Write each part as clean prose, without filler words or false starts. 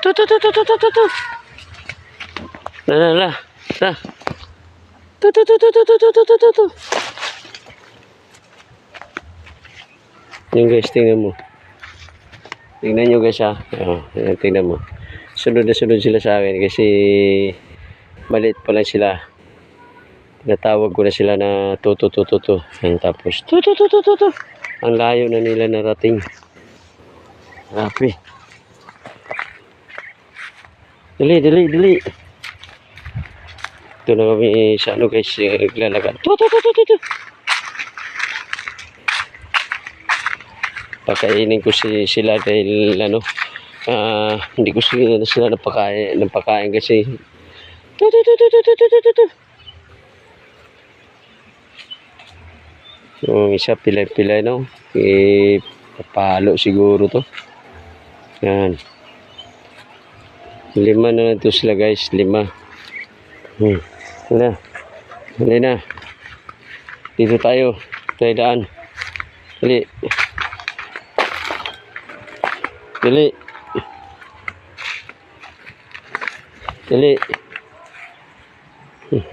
Tu. La. Tu. Yung guys, tingnan mo. Tingnan nyo guys ha. Tingnan mo. Sunod na sunod sila sa akin kasi maliit pa lang sila. Natawag ko na sila na tutu. Tapos tutu. Ang layo na nila narating. Grabe. Dali. Ito na kami sa ano guys, naglalakad. Tutu. Pakainin ko sila dahil ano, hindi ko sila napakain kasi tutu. Yung isa pilay no, papalo siguro to. Yan. 5 na lang to sila guys, 5. Dali na. Dito tayo. Tayo daan. Dali.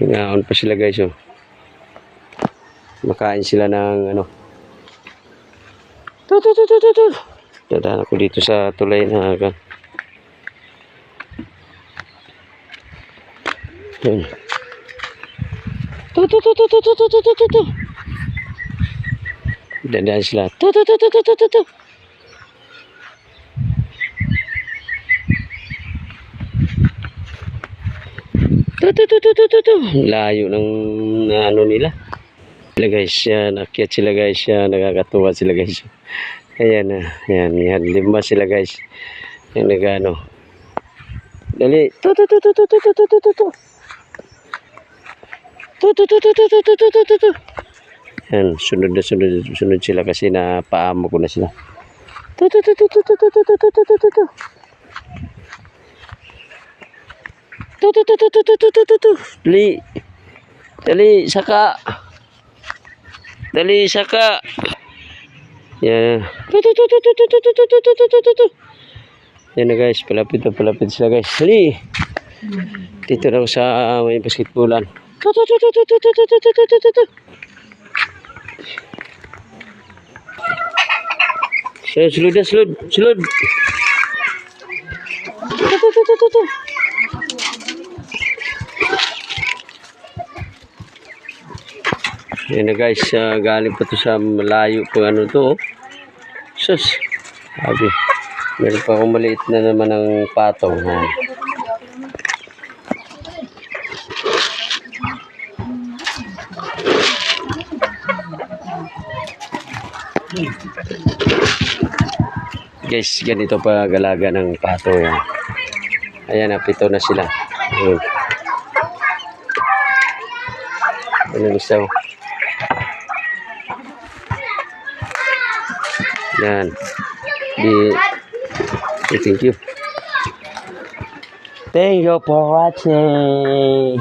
Hinaon pa sila guys oh. Makain sila ng ano. Tu. Dadaan ako dito sa tulay na agad. Yun. Tu. Dadaan sila. Tu. Layo ng ano nila. Sila guys, yan, akyat sila guys, yan, nakakatuwa sila guys. Ayan na, yan, 5 sila guys. Yan nagano. Dali. Tu. Yan, sunod sila kasi napaamo ko na sila. Tu. Dali, saka. Yan. Yan na guys, palapit sila guys. Dali. Dito na ako sa may basketballan. Sulod. Yan na guys, galing pa to sa malayo po ano to. Sus. Sabi. Meron pa akong maliit na naman ng patong. Guys, ganito pa galaga ng pato yan. Ayan na, 7 na sila. Ano gusto? Yan. Thank you for watching.